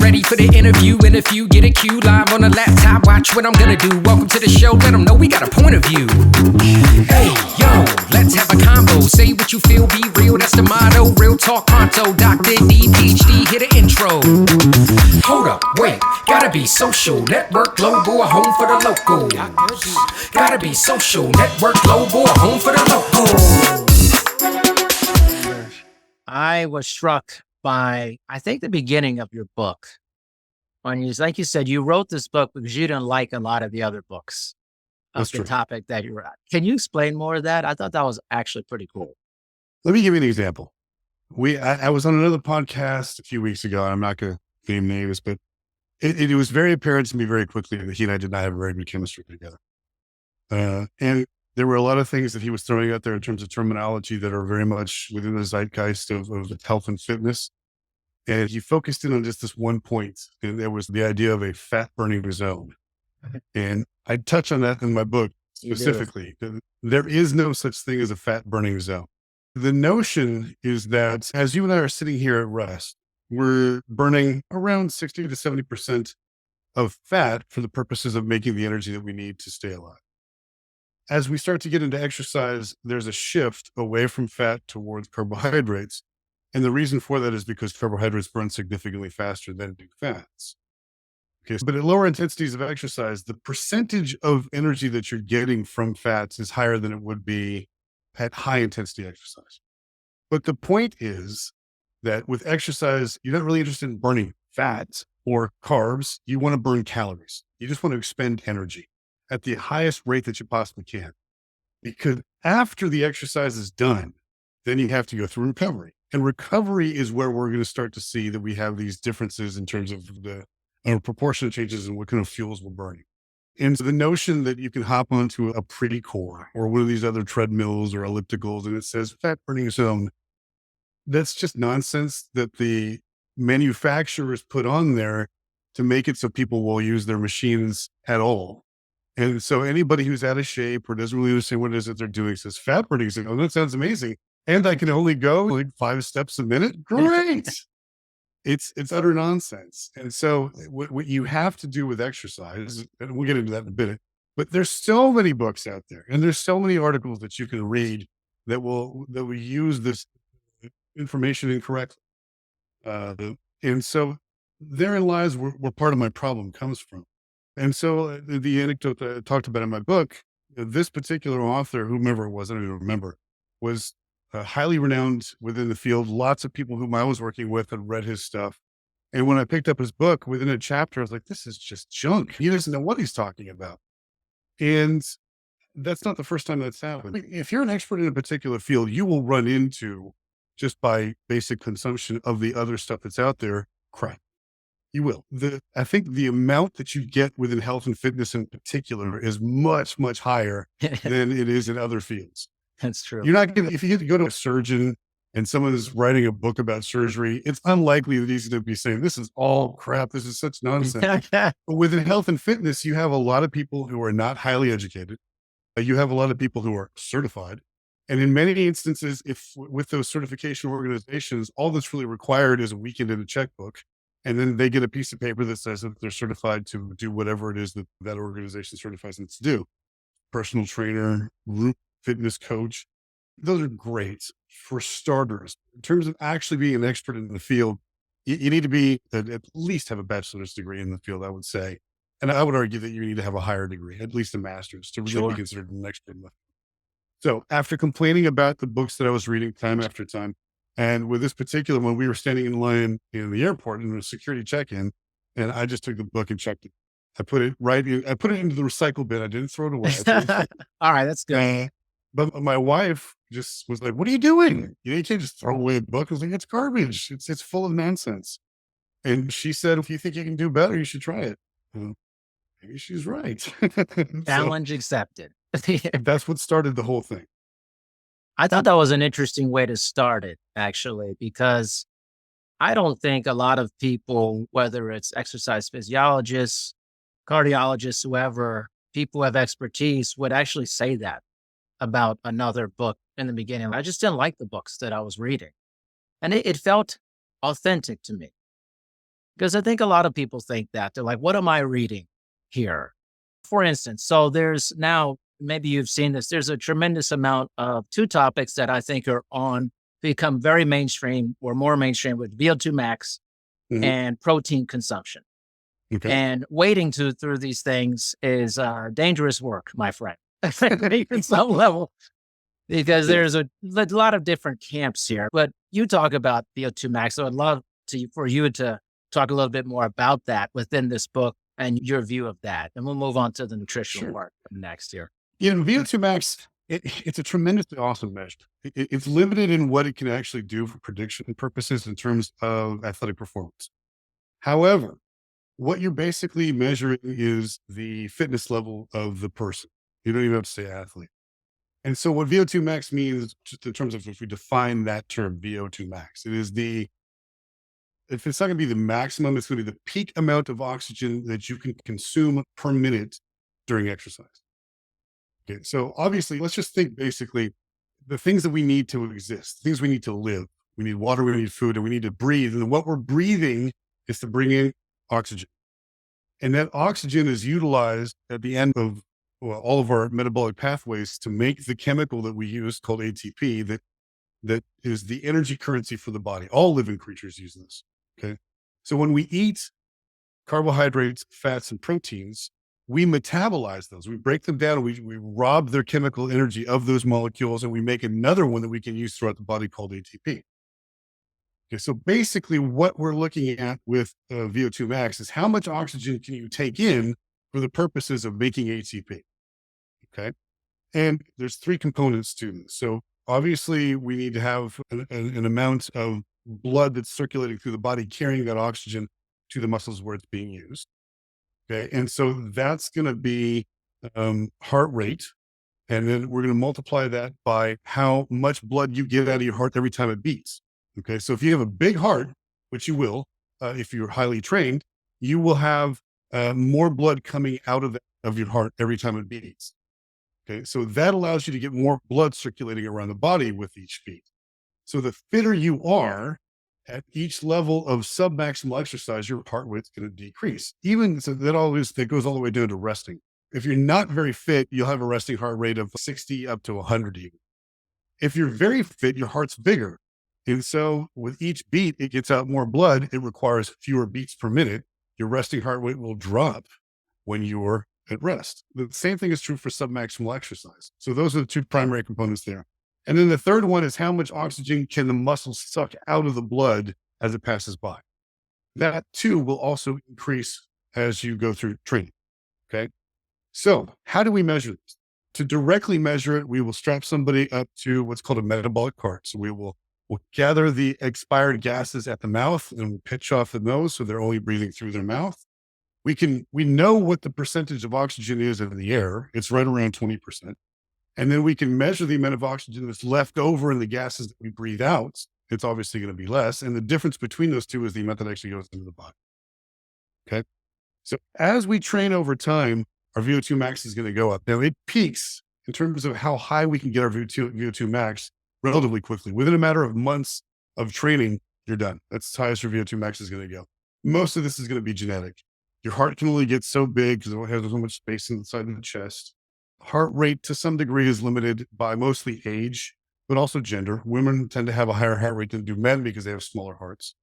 Ready for the interview, and if you get a cue live on the laptop, watch what I'm gonna do. Welcome to the show, let them know we got a point of view. Hey, yo, let's have a combo. Say what you feel, be real, that's the motto. Real talk pronto, Dr. D, PhD, hit an intro. Hold up, wait, gotta be social. Network global, a home for the local. Gotta be social. Network global, a home for the local. I was struck by, I think, the beginning of your book. When you, like you said, you wrote this book because you didn't like a lot of the other books of That's the true. topic that you were at. Can you explain more of that? I thought that was actually pretty cool. Let me give you an example. I was on another podcast a few weeks ago, and I'm not going to name names, but it was very apparent to me very quickly that he and I did not have very good chemistry together. And there were a lot of things that he was throwing out there in terms of terminology that are very much within the zeitgeist of health and fitness. And he focused in on just this one point, and there was the idea of a fat burning zone. And I touch on that in my book specifically. There is no such thing as a fat burning zone. The notion is that as you and I are sitting here at rest, we're burning around 60 to 70% of fat for the purposes of making the energy that we need to stay alive. As we start to get into exercise, there's a shift away from fat towards carbohydrates. And the reason for that is because carbohydrates burn significantly faster than do fats. Okay, but at lower intensities of exercise, the percentage of energy that you're getting from fats is higher than it would be at high intensity exercise. But the point is that with exercise, you're not really interested in burning fats or carbs. You want to burn calories. You just want to expend energy at the highest rate that you possibly can. Because after the exercise is done, then you have to go through recovery. And recovery is where we're going to start to see that we have these differences in terms of the proportionate changes in what kind of fuels we're burning. And so the notion that you can hop onto a pretty core or one of these other treadmills or ellipticals and it says fat burning zone, that's just nonsense that the manufacturers put on there to make it so people will use their machines at all. And so anybody who's out of shape or doesn't really understand what it is that they're doing says fat burning zone. Oh, that sounds amazing. And I can only go like 5 steps a minute. Great. It's utter nonsense. And so what you have to do with exercise, and we'll get into that in a bit, but there's so many books out there and there's so many articles that you can read that will use this information incorrectly. And so therein lies where part of my problem comes from. And so the anecdote that I talked about in my book, this particular author, whomever it was, I don't even remember, was highly renowned within the field. Lots of people whom I was working with had read his stuff. And when I picked up his book within a chapter, I was like, this is just junk. He doesn't know what he's talking about. And that's not the first time that's happened. If you're an expert in a particular field, you will run into, just by basic consumption of the other stuff that's out there, crap. You will. I think the amount that you get within health and fitness in particular is much, much higher than it is in other fields. That's true. You're not going to, if you go to a surgeon and someone is writing a book about surgery, it's unlikely that he's going to be saying, this is all crap. This is such nonsense. But within health and fitness, you have a lot of people who are not highly educated. You have a lot of people who are certified. And in many instances, if with those certification organizations, all that's really required is a weekend in a checkbook. And then they get a piece of paper that says that they're certified to do whatever it is that that organization certifies them to do. Personal trainer, group fitness coach. Those are great for starters. In terms of actually being an expert in the field, you need to be at least have a bachelor's degree in the field, I would say. And I would argue that you need to have a higher degree, at least a master's, to really be considered an expert in the field. So after complaining about the books that I was reading time after time, and with this particular one, we were standing in line in the airport in a security check-in, and I just took the book and checked it. I put it into the recycle bin. I didn't throw it away. All right, that's good. But my wife just was like, what are you doing? You can't just throw away a book. I was like, it's garbage. It's full of nonsense. And she said, if you think you can do better, you should try it. Maybe she's right. Challenge accepted. That's what started the whole thing. I thought that was an interesting way to start it, actually, because I don't think a lot of people, whether it's exercise physiologists, cardiologists, whoever, people who have expertise would actually say that about another book in the beginning. I just didn't like the books that I was reading. And it felt authentic to me. Because I think a lot of people think that. They're like, what am I reading here? For instance, so there's now, maybe you've seen this, there's a tremendous amount of two topics that I think are on become very mainstream or more mainstream with VO2 max Mhm. and protein consumption. Okay. And wading through these things is dangerous work, my friend, at some level, because there's a lot of different camps here. But you talk about VO2 max, so I'd love for you to talk a little bit more about that within this book and your view of that. And we'll move on to the nutritional Sure. part next year. VO2 max, it's a tremendously awesome measure. It's limited in what it can actually do for prediction purposes in terms of athletic performance. However, what you're basically measuring is the fitness level of the person. You don't even have to say athlete. And so what VO2 max means, just in terms of if we define that term, VO2 max, if it's not going to be the maximum, it's going to be the peak amount of oxygen that you can consume per minute during exercise. Okay. So obviously, let's just think basically the things that we need to exist, things we need to live. We need water, we need food, and we need to breathe. And what we're breathing is to bring in oxygen. And that oxygen is utilized at the end of all of our metabolic pathways to make the chemical that we use called ATP that is the energy currency for the body. All living creatures use this. Okay. So when we eat carbohydrates, fats, and proteins, we metabolize those. We break them down. We rob their chemical energy of those molecules, and we make another one that we can use throughout the body called ATP. Okay, so basically what we're looking at with VO2 max is how much oxygen can you take in for the purposes of making ATP. Okay. And there's three components to this. So obviously we need to have an amount of blood that's circulating through the body, carrying that oxygen to the muscles where it's being used. Okay. And so that's going to be heart rate. And then we're going to multiply that by how much blood you get out of your heart every time it beats. Okay. So if you have a big heart, which you will, if you're highly trained, you will have more blood coming out of your heart every time it beats. Okay. So that allows you to get more blood circulating around the body with each beat. So the fitter you are at each level of submaximal exercise, your heart rate's going to decrease. Even so, that goes all the way down to resting. If you're not very fit, you'll have a resting heart rate of 60 up to 100 even. If you're very fit, your heart's bigger. And so with each beat, it gets out more blood. It requires fewer beats per minute. Your resting heart rate will drop when you're at rest. The same thing is true for submaximal exercise. So those are the two primary components there. And then the third one is how much oxygen can the muscles suck out of the blood as it passes by. That too will also increase as you go through training. Okay. So how do we measure this? To directly measure it, we will strap somebody up to what's called a metabolic cart. So we'll gather the expired gases at the mouth and we'll pitch off the nose. So they're only breathing through their mouth. We know what the percentage of oxygen is in the air. It's right around 20%. And then we can measure the amount of oxygen that's left over in the gases that we breathe out. It's obviously going to be less. And the difference between those two is the amount that actually goes into the body. Okay. So as we train over time, our VO2 max is going to go up. Now it peaks in terms of how high we can get our VO2 max relatively quickly. Within a matter of months of training, you're done. That's as high as your VO2 max is going to go. Most of this is going to be genetic. Your heart can only get so big because it has so much space inside of the chest. Heart rate to some degree is limited by mostly age, but also gender. Women tend to have a higher heart rate than do men because they have smaller hearts.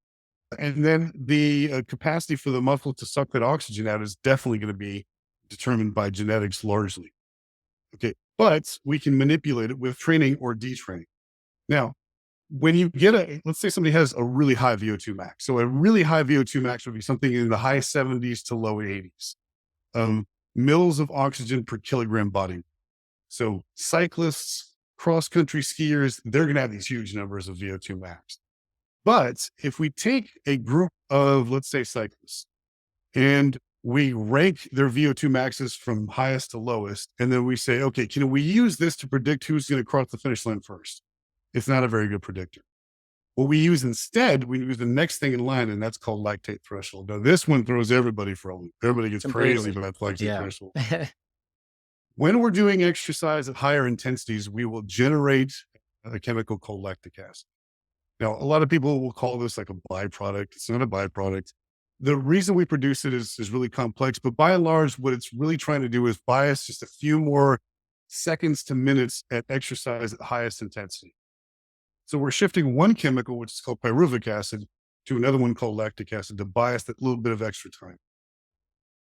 And then the capacity for the muscle to suck that oxygen out is definitely going to be determined by genetics largely. Okay. But we can manipulate it with training or detraining. Now, when you get let's say somebody has a really high VO2 max. So a really high VO2 max would be something in the high 70s to low 80s. Mils of oxygen per kilogram body. So cyclists, cross-country skiers, they're going to have these huge numbers of VO2 max. But if we take a group of, let's say, cyclists, and we rank their VO2 maxes from highest to lowest, and then we say, okay, can we use this to predict who's going to cross the finish line first? It's not a very good predictor. What we use instead, we use the next thing in line, and that's called lactate threshold. Now, this one throws everybody for a loop. Everybody gets crazy about lactate threshold. When we're doing exercise at higher intensities, we will generate a chemical called lactic acid. Now, a lot of people will call this like a byproduct. It's not a byproduct. The reason we produce it is really complex, but by and large, what it's really trying to do is bias just a few more seconds to minutes at exercise at highest intensity. So we're shifting one chemical, which is called pyruvic acid, to another one called lactic acid to bias that little bit of extra time.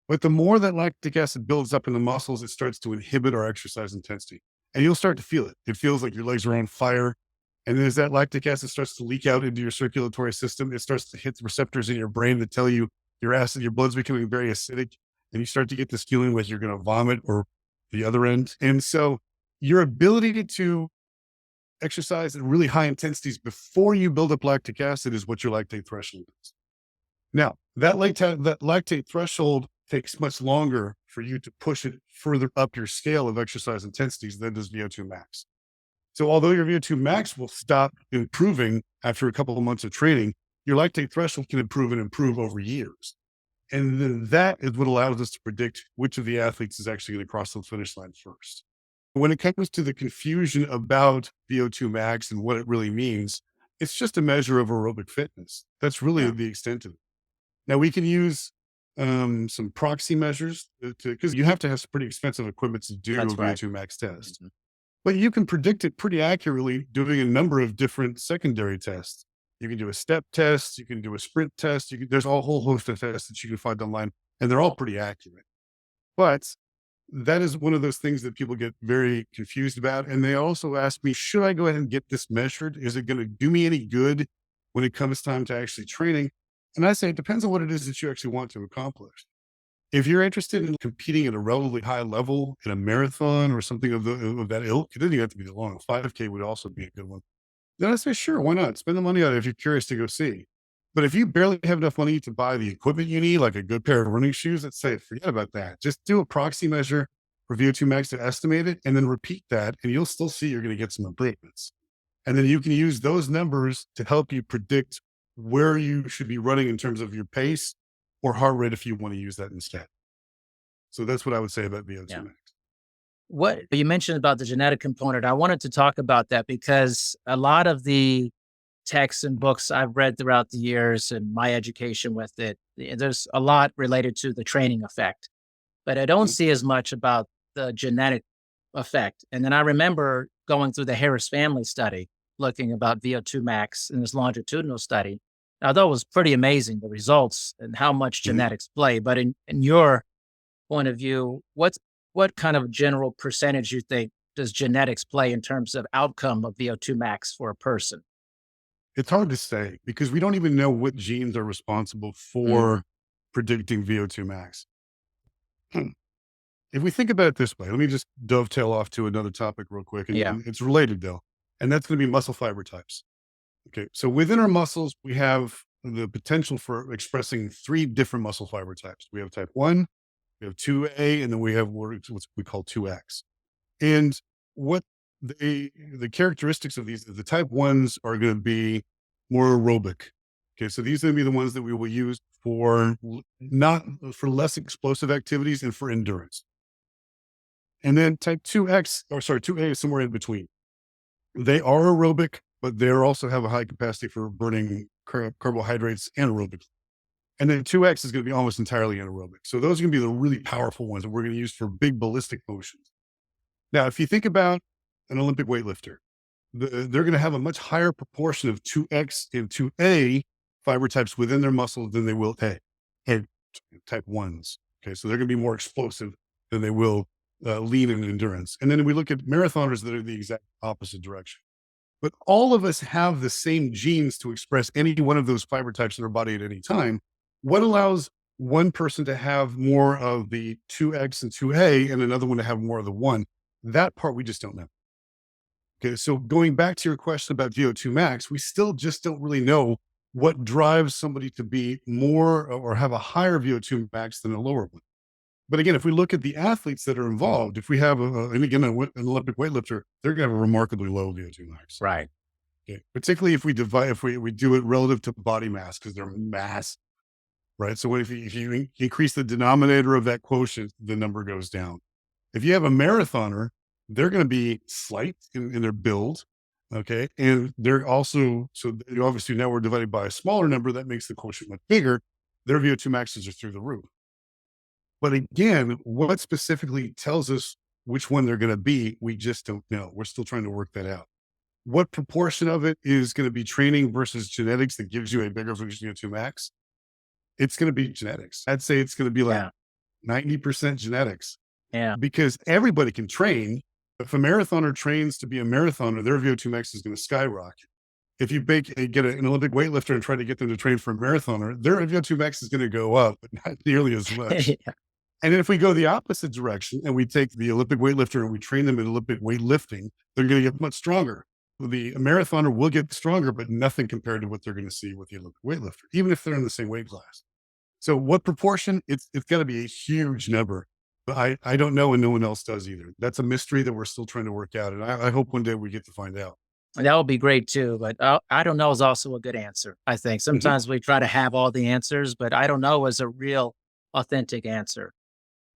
But the more that lactic acid builds up in the muscles, it starts to inhibit our exercise intensity. And you'll start to feel it. It feels like your legs are on fire. And then as that lactic acid starts to leak out into your circulatory system, it starts to hit the receptors in your brain that tell you your blood's becoming very acidic. And you start to get this feeling like you're going to vomit or the other end. And so your ability to exercise at really high intensities before you build up lactic acid is what your lactate threshold is. Now, that lactate threshold takes much longer for you to push it further up your scale of exercise intensities than does VO2 max. So although your VO2 max will stop improving after a couple of months of training, your lactate threshold can improve over years. And then that is what allows us to predict which of the athletes is actually going to cross the finish line first. When it comes to the confusion about VO2 max and what it really means, it's just a measure of aerobic fitness. That's really the extent of it. Now we can use some proxy measures because you have to have some pretty expensive equipment to do a VO2 max test. Mm-hmm. But you can predict it pretty accurately doing a number of different secondary tests. You can do a step test, you can do a sprint test, there's a whole host of tests that you can find online, and they're all pretty accurate. But that is one of those things that people get very confused about. And they also ask me, should I go ahead and get this measured? Is it going to do me any good when it comes time to actually training? And I say, it depends on what it is that you actually want to accomplish. If you're interested in competing at a relatively high level in a marathon or something of that ilk, it doesn't even have to be that long. A 5K would also be a good one. Then I say, sure, why not? Spend the money on it if you're curious to go see. But if you barely have enough money to buy the equipment you need, like a good pair of running shoes, let's say, forget about that. Just do a proxy measure for VO2 max to estimate it and then repeat that, and you'll still see you're going to get some improvements. And then you can use those numbers to help you predict where you should be running in terms of your pace or heart rate if you want to use that instead. So that's what I would say about VO2 max. What you mentioned about the genetic component, I wanted to talk about that because a lot of the texts and books I've read throughout the years and my education with it, there's a lot related to the training effect, but I don't see as much about the genetic effect. And then I remember going through the Harris family study, looking about VO2 max in this longitudinal study. Although it was pretty amazing, the results and how much genetics play. But in your point of view, what kind of general percentage you think does genetics play in terms of outcome of VO2 max for a person? It's hard to say because we don't even know what genes are responsible for predicting VO2 max. If we think about it this way, let me just dovetail off to another topic real quick. And it's related though, and that's going to be muscle fiber types. Okay. So within our muscles, we have the potential for expressing 3 different muscle fiber types. We have type 1, we have 2A, and then we have what we call 2X. And what the characteristics of these, the type 1s are going to be more aerobic. Okay. So these are going to be the ones that we will use for less explosive activities and for endurance. And then type 2A is somewhere in between. They are aerobic, but they also have a high capacity for burning carbohydrates anaerobically. And then 2X is going to be almost entirely anaerobic. So those are going to be the really powerful ones that we're going to use for big ballistic motions. Now, if you think about an Olympic weightlifter, they're going to have a much higher proportion of 2X and 2A fiber types within their muscles than they will type 1s. Okay. So they're going to be more explosive than they will lean and endurance. And then we look at marathoners that are the exact opposite direction. But all of us have the same genes to express any one of those fiber types in our body at any time. What allows one person to have more of the 2X and 2A and another one to have more of the 1? That part we just don't know. Okay, so going back to your question about VO2 max, we still just don't really know what drives somebody to be more or have a higher VO2 max than a lower one. But again, if we look at the athletes that are involved, if we have, an Olympic weightlifter, they're going to have a remarkably low VO2 max. Right. Okay. Particularly if we do it relative to body mass, because they're mass, right? So if you increase the denominator of that quotient, the number goes down. If you have a marathoner, they're going to be slight in their build. Okay. And they're also, so obviously now we're divided by a smaller number that makes the quotient much bigger. their VO2 maxes are through the roof. But again, what specifically tells us which one they're going to be, we just don't know. We're still trying to work that out. What proportion of it is going to be training versus genetics that gives you a bigger VO2 max? It's going to be genetics. I'd say it's going to be like 90% genetics, Yeah. because everybody can train. If a marathoner trains to be a marathoner, their VO2 max is going to skyrocket. If you get an Olympic weightlifter and try to get them to train for a marathoner, their VO2 max is going to go up, but not nearly as much. Yeah. And then if we go the opposite direction and we take the Olympic weightlifter and we train them in Olympic weightlifting, they're going to get much stronger. The marathoner will get stronger, but nothing compared to what they're going to see with the Olympic weightlifter, even if they're in the same weight class. So what proportion? It's got to be a huge number, but I don't know, and no one else does either. That's a mystery that we're still trying to work out. And I hope one day we get to find out. That would be great too. But I don't know is also a good answer. I think sometimes we try to have all the answers, but I don't know is a real authentic answer.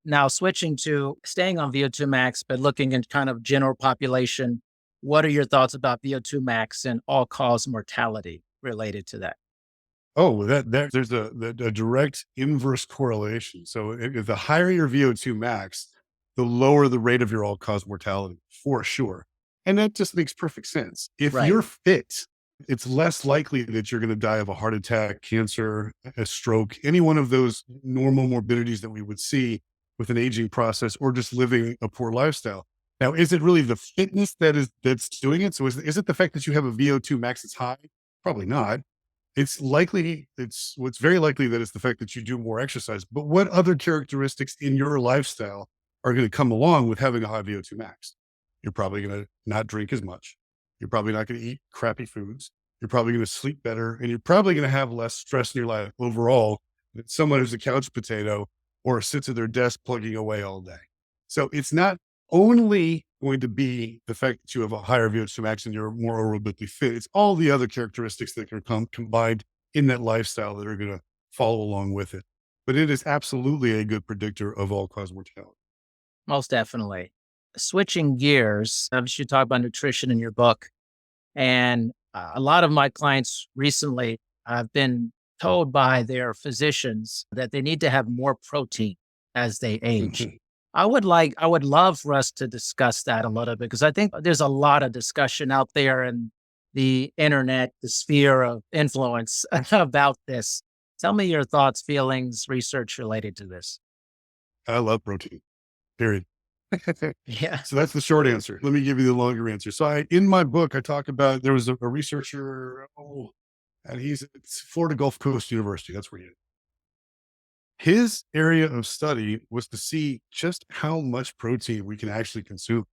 Now, switching to staying on VO2 max, but looking at kind of general population, what are your thoughts about VO2 max and all-cause mortality related to that? Oh, there's a direct inverse correlation. So if the higher your VO2 max, the lower the rate of your all-cause mortality, for sure. And that just makes perfect sense. If you're fit, it's less likely that you're going to die of a heart attack, cancer, a stroke, any one of those normal morbidities that we would see with an aging process or just living a poor lifestyle. Now, is it really the fitness that's doing it? So is it the fact that you have a VO2 max that's high? Probably not. It's very likely that it's the fact that you do more exercise. But what other characteristics in your lifestyle are going to come along with having a high VO2 max? You're probably going to not drink as much. You're probably not going to eat crappy foods. You're probably going to sleep better, and you're probably going to have less stress in your life overall than someone who's a couch potato or sits at their desk plugging away all day. So it's not only going to be the fact that you have a higher VO2 max and you're more aerobically fit. It's all the other characteristics that can come combined in that lifestyle that are going to follow along with it. But it is absolutely a good predictor of all-cause mortality. Most definitely. Switching gears, obviously you talk about nutrition in your book, and a lot of my clients recently have been told by their physicians that they need to have more protein as they age. I would love for us to discuss that a little bit, because I think there's a lot of discussion out there in the internet, the sphere of influence about this. Tell me your thoughts, feelings, research related to this. I love protein, period. Yeah. So that's the short answer. Let me give you the longer answer. So in my book, I talk about, there was a researcher, and it's Florida Gulf Coast University. That's where he is. His area of study was to see just how much protein we can actually consume.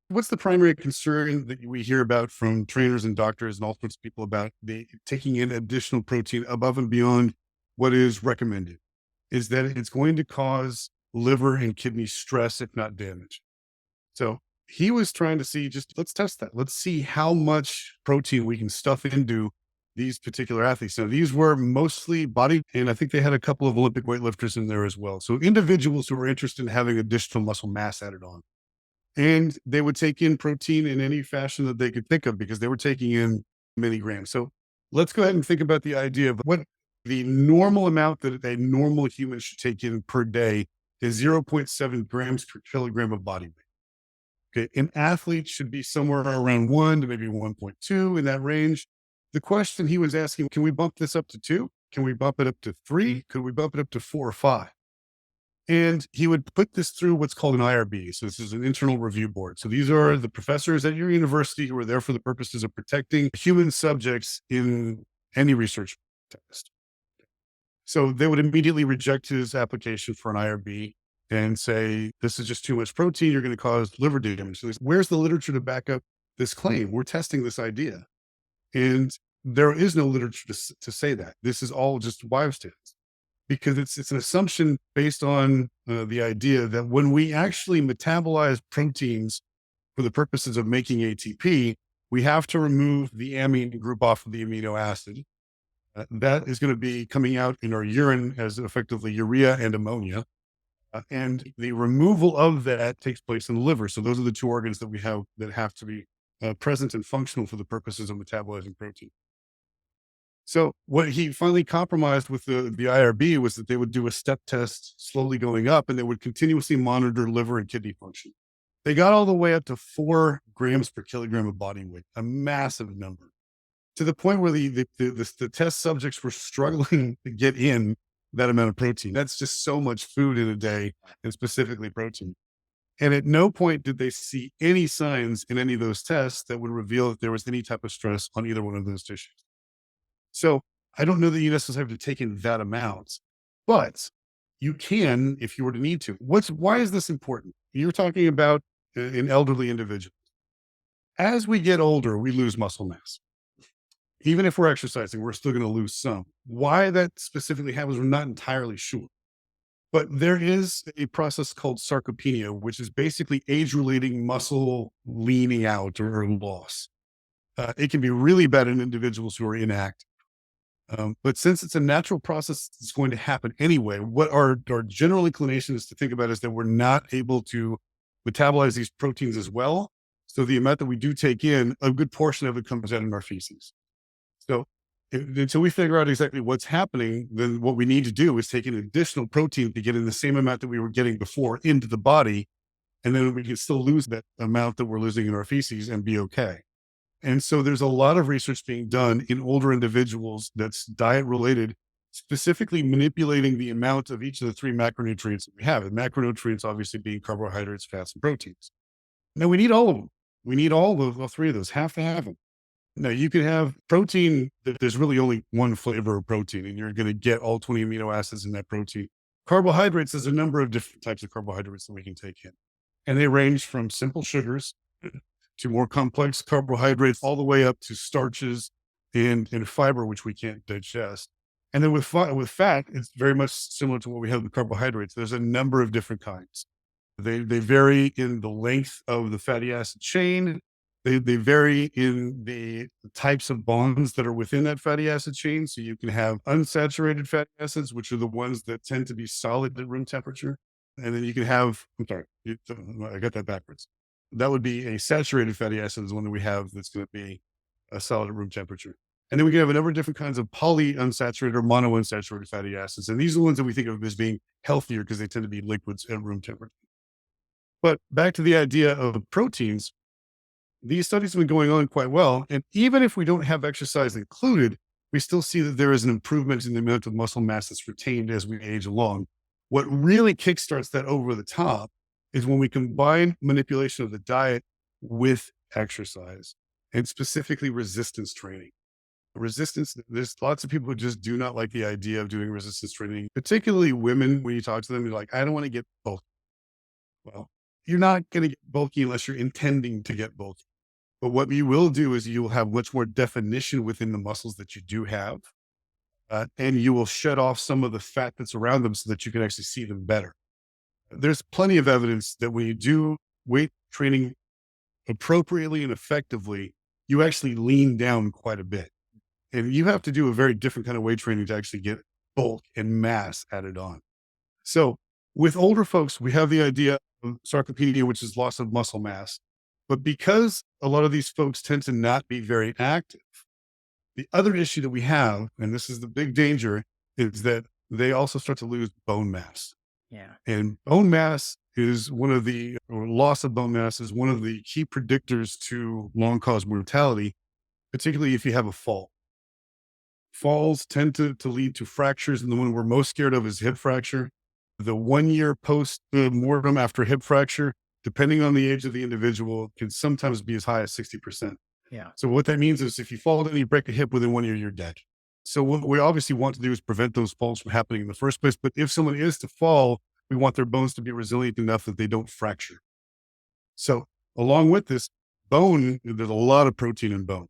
What's the primary concern that we hear about from trainers and doctors and all sorts of people about taking in additional protein above and beyond what is recommended? Is that it's going to cause liver and kidney stress, if not damage. So he was trying to see, let's test that. Let's see how much protein we can stuff into these particular athletes. Now, these were mostly body, and I think they had a couple of Olympic weightlifters in there as well. So individuals who were interested in having additional muscle mass added on. And they would take in protein in any fashion that they could think of, because they were taking in many grams. So let's go ahead and think about the idea of what the normal amount that a normal human should take in per day is 0.7 grams per kilogram of body weight. Okay. An athlete should be somewhere around 1 to maybe 1.2 in that range. The question he was asking, can we bump this up to 2? Can we bump it up to 3? Could we bump it up to 4 or 5? And he would put this through what's called an IRB. So this is an internal review board. So these are the professors at your university who are there for the purposes of protecting human subjects in any research test. So they would immediately reject his application for an IRB and say, this is just too much protein. You're going to cause liver damage. So where's the literature to back up this claim? We're testing this idea. And there is no literature to say that. This is all just wives' tales, because it's an assumption based on the idea that when we actually metabolize proteins for the purposes of making ATP, we have to remove the amine group off of the amino acid. That is going to be coming out in our urine as effectively urea and ammonia. And the removal of that takes place in the liver. So those are the two organs that we have that have to be present and functional for the purposes of metabolizing protein. So what he finally compromised with the IRB was that they would do a step test slowly going up, and they would continuously monitor liver and kidney function. They got all the way up to 4 grams per kilogram of body weight, a massive number, to the point where the test subjects were struggling to get in that amount of protein. That's just so much food in a day, and specifically protein. And at no point did they see any signs in any of those tests that would reveal that there was any type of stress on either one of those tissues. So I don't know that you necessarily have to take in that amount, but you can if you were to need to. Why is this important? You're talking about an elderly individual. As we get older, we lose muscle mass. Even if we're exercising, we're still going to lose some. Why that specifically happens, we're not entirely sure. But there is a process called sarcopenia, which is basically age-relating muscle leaning out or loss. It can be really bad in individuals who are inactive. But since it's a natural process that's going to happen anyway, what our general inclination is to think about is that we're not able to metabolize these proteins as well. So the amount that we do take in, a good portion of it comes out in our feces. So until we figure out exactly what's happening, then what we need to do is take an additional protein to get in the same amount that we were getting before into the body. And then we can still lose that amount that we're losing in our feces and be okay. And so there's a lot of research being done in older individuals that's diet related, specifically manipulating the amount of each of the 3 macronutrients that we have. And macronutrients obviously being carbohydrates, fats, and proteins. Now we need all of them. We need all of 3 of those, have to have them. Now you can have protein that there's really only one flavor of protein, and you're going to get all 20 amino acids in that protein. Carbohydrates, there's a number of different types of carbohydrates that we can take in. And they range from simple sugars to more complex carbohydrates, all the way up to starches and fiber, which we can't digest. And then with fat, it's very much similar to what we have with carbohydrates. There's a number of different kinds. They vary in the length of the fatty acid chain. They vary in the types of bonds that are within that fatty acid chain. So you can have unsaturated fatty acids, which are the ones that tend to be solid at room temperature. And then you can have, I got that backwards. That would be a saturated fatty acid is one that we have that's going to be a solid at room temperature. And then we can have a number of different kinds of polyunsaturated or monounsaturated fatty acids. And these are the ones that we think of as being healthier because they tend to be liquids at room temperature. But back to the idea of proteins, these studies have been going on quite well. And even if we don't have exercise included, we still see that there is an improvement in the amount of muscle mass that's retained as we age along. What really kickstarts that over the top is when we combine manipulation of the diet with exercise, and specifically resistance training. Resistance, there's lots of people who just do not like the idea of doing resistance training, particularly women. When you talk to them, you're like, I don't want to get bulky. Well, you're not going to get bulky unless you're intending to get bulky. But what you will do is you will have much more definition within the muscles that you do have. And you will shed off some of the fat that's around them so that you can actually see them better. There's plenty of evidence that when you do weight training appropriately and effectively, you actually lean down quite a bit. And you have to do a very different kind of weight training to actually get bulk and mass added on. So with older folks, we have the idea of sarcopenia, which is loss of muscle mass. But because a lot of these folks tend to not be very active, the other issue that we have, and this is the big danger, is that they also start to lose bone mass. Yeah. And bone mass is or loss of bone mass is one of the key predictors to long cause mortality, particularly if you have a fall. Falls tend to lead to fractures, and the one we're most scared of is hip fracture. The 1 year post mortem after hip fracture, depending on the age of the individual, can sometimes be as high as 60%. Yeah. So what that means is if you fall and you break a hip within 1 year, you're dead. So what we obviously want to do is prevent those falls from happening in the first place. But if someone is to fall, we want their bones to be resilient enough that they don't fracture. So along with this bone, there's a lot of protein in bone.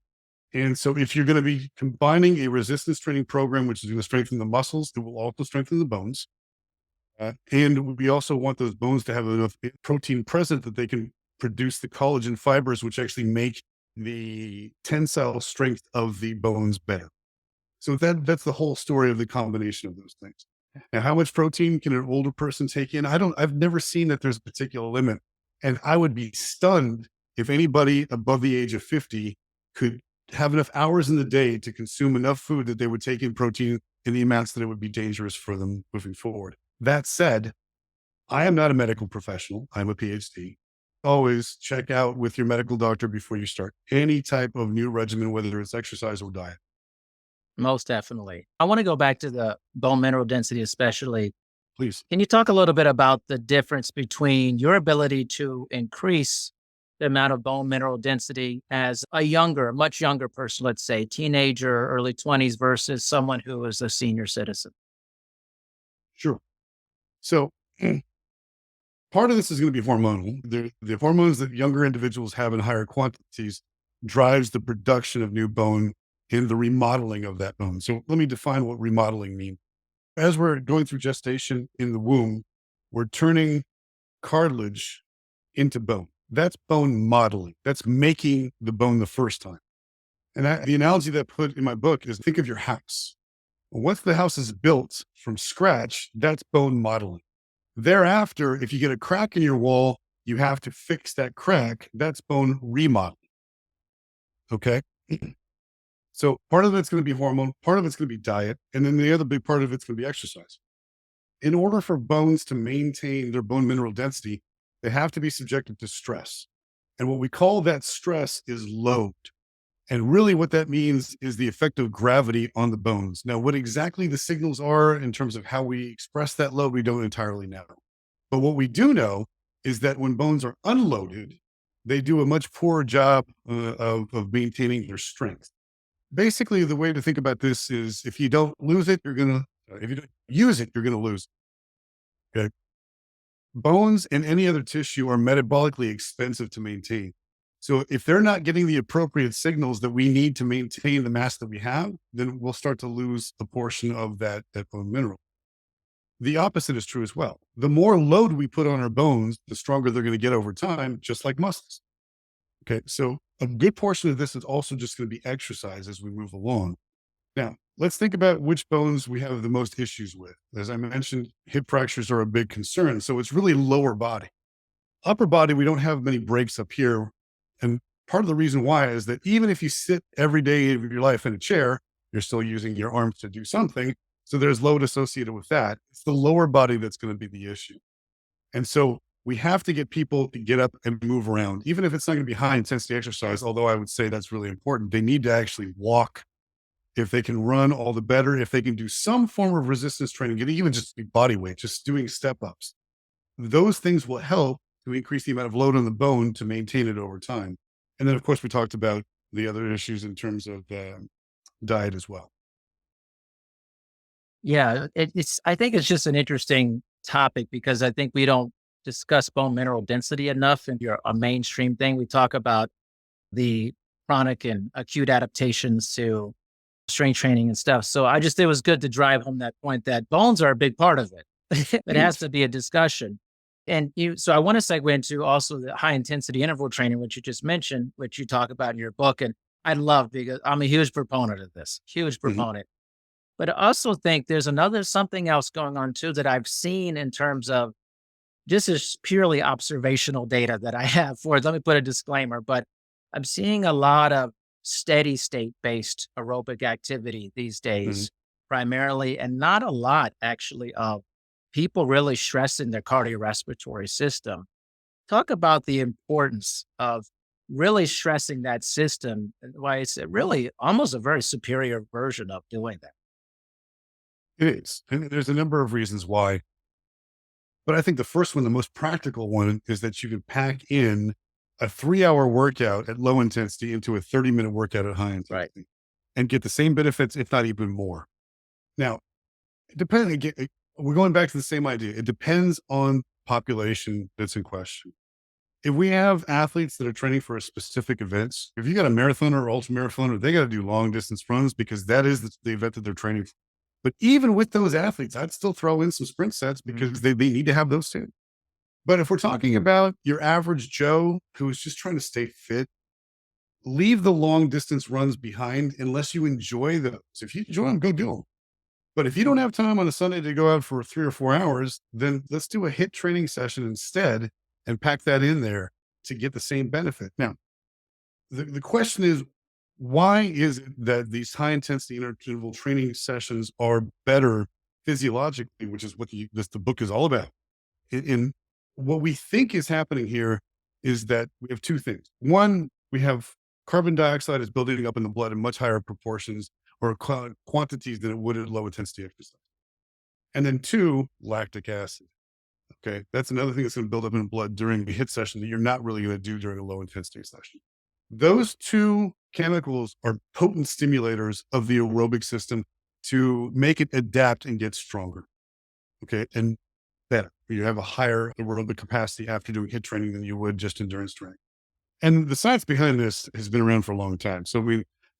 And so if you're going to be combining a resistance training program, which is going to strengthen the muscles, it will also strengthen the bones. And we also want those bones to have enough protein present that they can produce the collagen fibers, which actually make the tensile strength of the bones better. So that's the whole story of the combination of those things. Now, how much protein can an older person take in? I've never seen that there's a particular limit. And I would be stunned if anybody above the age of 50 could have enough hours in the day to consume enough food that they would take in protein in the amounts that it would be dangerous for them moving forward. That said, I am not a medical professional. I'm a PhD. Always check out with your medical doctor before you start any type of new regimen, whether it's exercise or diet. Most definitely. I want to go back to the bone mineral density, especially. Please. Can you talk a little bit about the difference between your ability to increase the amount of bone mineral density as a younger, much younger person, let's say teenager, early 20s, versus someone who is a senior citizen? Sure. So part of this is going to be hormonal. The hormones that younger individuals have in higher quantities drives the production of new bone in the remodeling of that bone. So let me define what remodeling means. As we're going through gestation in the womb, we're turning cartilage into bone. That's bone modeling. That's making the bone the first time. And the analogy that I put in my book is, think of your house. Once the house is built from scratch, that's bone modeling. Thereafter, if you get a crack in your wall, you have to fix that crack. That's bone remodeling. Okay. So part of it's going to be hormone, part of it's going to be diet, and then the other big part of it's going to be exercise. In order for bones to maintain their bone mineral density, they have to be subjected to stress. And what we call that stress is load. And really what that means is the effect of gravity on the bones. Now, what exactly the signals are in terms of how we express that load, we don't entirely know. But what we do know is that when bones are unloaded, they do a much poorer job of maintaining their strength. Basically, the way to think about this is, if you don't lose it, if you don't use it, you're going to lose it. Okay. Bones and any other tissue are metabolically expensive to maintain. So if they're not getting the appropriate signals that we need to maintain the mass that we have, then we'll start to lose a portion of that bone mineral. The opposite is true as well. The more load we put on our bones, the stronger they're going to get over time, just like muscles. Okay. So a good portion of this is also just going to be exercise as we move along. Now, let's think about which bones we have the most issues with. As I mentioned, hip fractures are a big concern. So it's really lower body. Upper body, we don't have many breaks up here. And part of the reason why is that even if you sit every day of your life in a chair, you're still using your arms to do something. So there's load associated with that. It's the lower body that's going to be the issue. And so we have to get people to get up and move around, even if it's not going to be high intensity exercise, although I would say that's really important. They need to actually walk. If they can run, all the better. If they can do some form of resistance training, it even just be body weight, just doing step ups. Those things will help to increase the amount of load on the bone to maintain it over time. And then, of course, we talked about the other issues in terms of diet as well. Yeah, I think it's just an interesting topic, because I think we don't discuss bone mineral density enough in a mainstream thing. We talk about the chronic and acute adaptations to strength training and stuff. So it was good to drive home that point that bones are a big part of it. It has to be a discussion. So I want to segue into also the high intensity interval training, which you just mentioned, which you talk about in your book. And I love, because I'm a huge proponent of this, huge proponent. But I also think there's something else going on too, that I've seen in terms of, this is purely observational data that I have for it. Let me put a disclaimer, but I'm seeing a lot of steady state based aerobic activity these days, primarily, and not a lot actually of people really stressing their cardiorespiratory system. Talk about the importance of really stressing that system, and why it's really almost a very superior version of doing that. It is. And there's a number of reasons why. But I think the first one, the most practical one, is that you can pack in a 3-hour workout at low intensity into a 30-minute workout at high intensity, and get the same benefits, if not even more. Now, we're going back to the same idea. It depends on population that's in question. If we have athletes that are training for a specific events, if you got a marathoner or ultra marathoner, they got to do long distance runs, because that is the event that they're training for. But even with those athletes, I'd still throw in some sprint sets, because they need to have those too. But if we're talking about your average Joe who is just trying to stay fit, leave the long distance runs behind unless you enjoy those. If you enjoy them, go do them. But if you don't have time on a Sunday to go out for 3 or 4 hours, then let's do a HIIT training session instead and pack that in there to get the same benefit. Now, the question is, why is it that these high intensity interval training sessions are better physiologically, which is what the book is all about? In what we think is happening here is that we have two things. One, we have carbon dioxide is building up in the blood in much higher proportions or quantities than it would at low intensity exercise. And then two, lactic acid. Okay. That's another thing that's going to build up in the blood during a HIIT session that you're not really going to do during a low intensity session. Those two chemicals are potent stimulators of the aerobic system to make it adapt and get stronger. Okay. And better. You have a higher aerobic capacity after doing HIIT training than you would just endurance training. And the science behind this has been around for a long time. So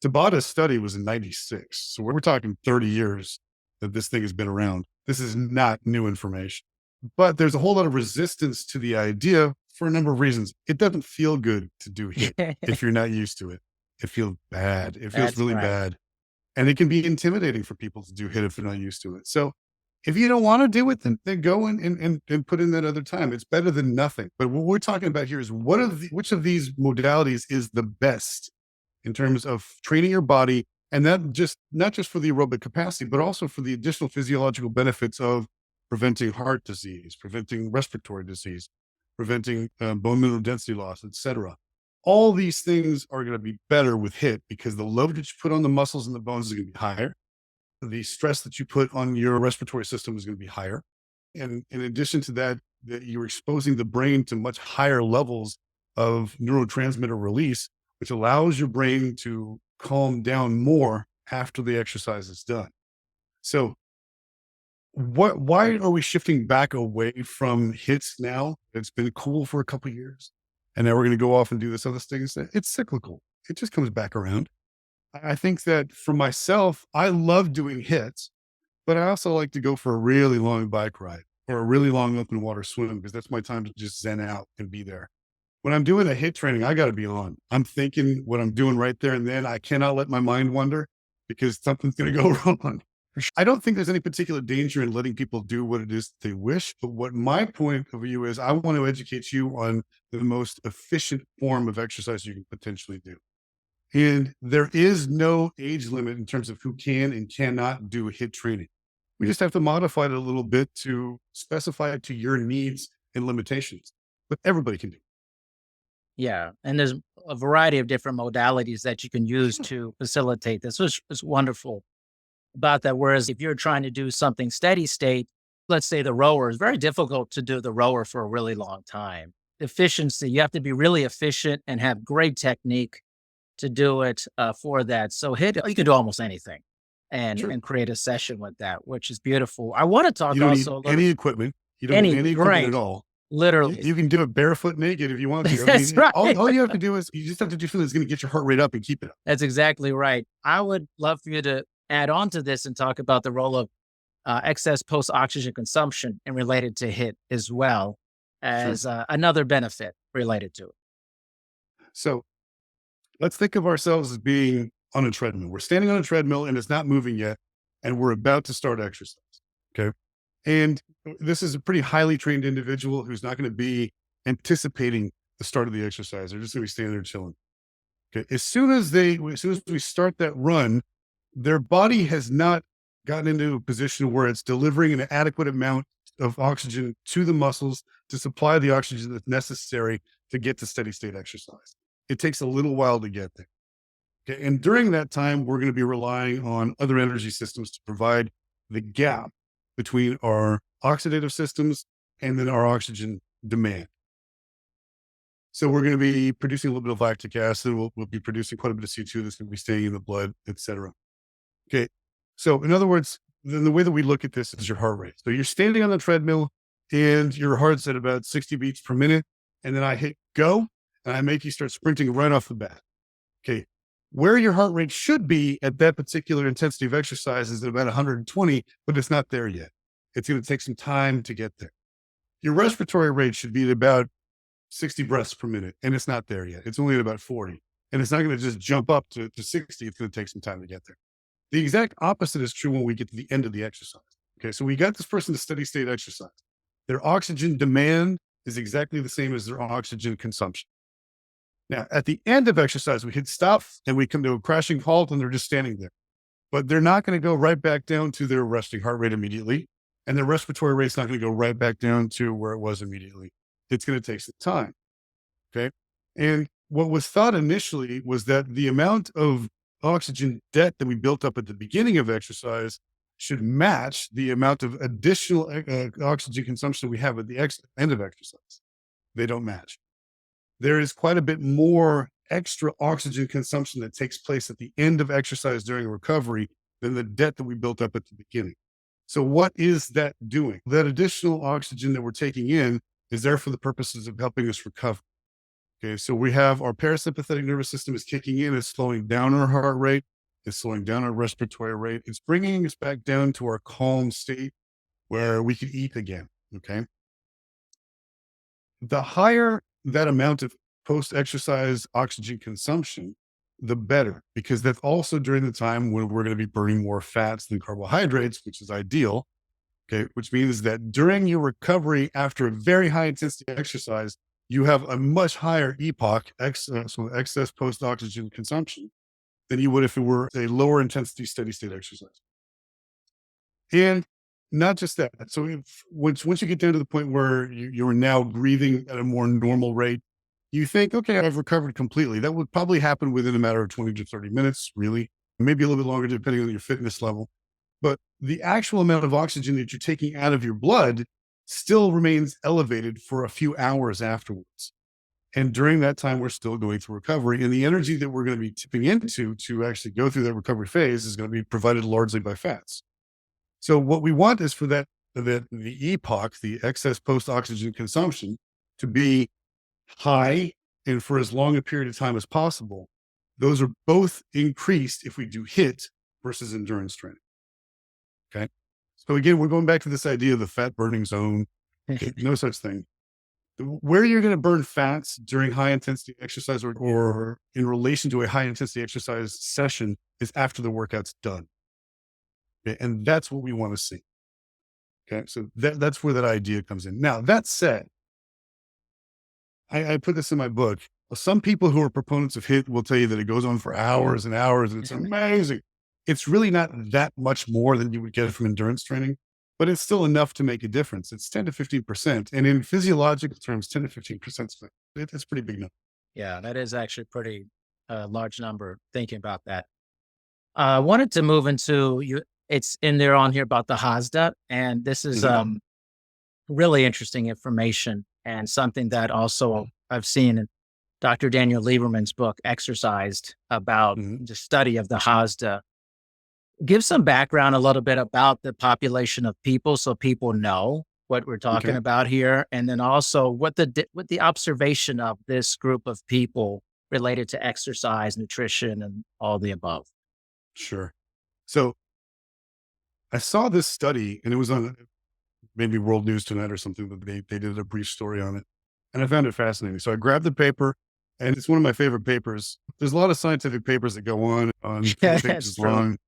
Tabata's study was in 96. So we're talking 30 years that this thing has been around. This is not new information, but there's a whole lot of resistance to the idea for a number of reasons. It doesn't feel good to do HIIT if you're not used to it. It feels bad. It feels That's really right. bad. And it can be intimidating for people to do HIIT if they're not used to it. So if you don't want to do it, then go and put in that other time. It's better than nothing. But what we're talking about here is which of these modalities is the best in terms of training your body, and that not just for the aerobic capacity, but also for the additional physiological benefits of preventing heart disease, preventing respiratory disease, preventing bone mineral density loss, etc. All these things are going to be better with HIIT because the load that you put on the muscles and the bones is going to be higher. The stress that you put on your respiratory system is going to be higher. And in addition to that, you're exposing the brain to much higher levels of neurotransmitter release, which allows your brain to calm down more after the exercise is done. So why are we shifting back away from HIITs now? It's been cool for a couple of years. And now we're going to go off and do this other thing. It's cyclical. It just comes back around. I think that for myself, I love doing HIITs, but I also like to go for a really long bike ride or a really long open water swim because that's my time to just zen out and be there. When I'm doing a HIIT training, I got to be on. I'm thinking what I'm doing right there and then. I cannot let my mind wander because something's going to go wrong. I don't think there's any particular danger in letting people do what it is they wish. But what my point of view is, I want to educate you on the most efficient form of exercise you can potentially do. And there is no age limit in terms of who can and cannot do HIIT training. We just have to modify it a little bit to specify it to your needs and limitations, but everybody can do it. Yeah. And there's a variety of different modalities that you can use to facilitate this, which is wonderful about that. Whereas if you're trying to do something steady state, let's say the rower, is very difficult to do the rower for a really long time. Efficiency, you have to be really efficient and have great technique to do it for that. So HIIT, you can do almost anything and create a session with that, which is beautiful. I want to talk You don't need also any equipment. You don't need any equipment right, at all. literally. You can do it barefoot naked if you want to. That's right. All you have to do is you just have to do something that's going to get your heart rate up and keep it up. That's exactly right. I would love for you to add on to this and talk about the role of excess post-oxygen consumption and related to HIIT as well as another benefit related to it. So let's think of ourselves as being on a treadmill. We're standing on a treadmill and it's not moving yet, and we're about to start exercise. Okay. And this is a pretty highly trained individual who's not going to be anticipating the start of the exercise. They're just going to be standing there chilling. Okay. As soon as we start that run, their body has not gotten into a position where it's delivering an adequate amount of oxygen to the muscles to supply the oxygen that's necessary to get to steady state exercise. It takes a little while to get there. Okay. And during that time, we're going to be relying on other energy systems to provide the gap between our oxidative systems and then our oxygen demand. So we're going to be producing a little bit of lactic acid. We'll be producing quite a bit of CO2 that's going to be staying in the blood, et cetera. Okay. So in other words, then the way that we look at this is your heart rate. So you're standing on the treadmill and your heart's at about 60 beats per minute. And then I hit go and I make you start sprinting right off the bat. Okay. Where your heart rate should be at that particular intensity of exercise is at about 120, but it's not there yet. It's going to take some time to get there. Your respiratory rate should be at about 60 breaths per minute, and it's not there yet. It's only at about 40. And it's not going to just jump up to 60. It's going to take some time to get there. The exact opposite is true when we get to the end of the exercise. Okay, so we got this person to steady state exercise. Their oxygen demand is exactly the same as their oxygen consumption. Now, at the end of exercise, we hit stop and we come to a crashing halt and they're just standing there. But they're not going to go right back down to their resting heart rate immediately. And their respiratory rate's not going to go right back down to where it was immediately. It's going to take some time. Okay. And what was thought initially was that the amount of oxygen debt that we built up at the beginning of exercise should match the amount of additional oxygen consumption we have at the end of exercise. They don't match. There is quite a bit more extra oxygen consumption that takes place at the end of exercise during recovery than the debt that we built up at the beginning. So what is that doing? That additional oxygen that we're taking in is there for the purposes of helping us recover. Okay, so we have our parasympathetic nervous system is kicking in, it's slowing down our heart rate, it's slowing down our respiratory rate, it's bringing us back down to our calm state where we can eat again. Okay. The higher that amount of post-exercise oxygen consumption, the better, because that's also during the time when we're going to be burning more fats than carbohydrates, which is ideal. Okay. Which means that during your recovery after a very high intensity exercise, you have a much higher EPOC, so excess post-oxygen consumption, than you would if it were a lower intensity steady state exercise. And not just that. So once you get down to the point where you're now breathing at a more normal rate, you think, okay, I've recovered completely. That would probably happen within a matter of 20 to 30 minutes, really, maybe a little bit longer, depending on your fitness level. But the actual amount of oxygen that you're taking out of your blood still remains elevated for a few hours afterwards. And during that time, we're still going through recovery. And the energy that we're going to be tipping into to actually go through that recovery phase is going to be provided largely by fats. So what we want is for the EPOC, the excess post-oxygen consumption, to be high and for as long a period of time as possible. Those are both increased if we do HIIT versus endurance training. Okay. So again, we're going back to this idea of the fat burning zone. No such thing. Where you're going to burn fats during high intensity exercise or in relation to a high intensity exercise session is after the workout's done. Okay? And that's what we want to see. Okay. So that's where that idea comes in. Now, that said, I put this in my book. Some people who are proponents of HIIT will tell you that it goes on for hours and hours and it's amazing. It's really not that much more than you would get from endurance training, but it's still enough to make a difference. It's 10 to 15%. And in physiological terms, 10 to 15%, it's pretty big number. Yeah, that is actually pretty large number thinking about that. I wanted to move into it's in there on here about the Hadza, and this is really interesting information and something that also I've seen in Dr. Daniel Lieberman's book, Exercised, about the study of the Hadza. Give some background a little bit about the population of people so people know what we're talking about here. And then also what the observation of this group of people related to exercise, nutrition, and all the above. Sure. So I saw this study and it was on maybe World News Tonight or something, but they did a brief story on it. And I found it fascinating. So I grabbed the paper and it's one of my favorite papers. There's a lot of scientific papers that go on pages long.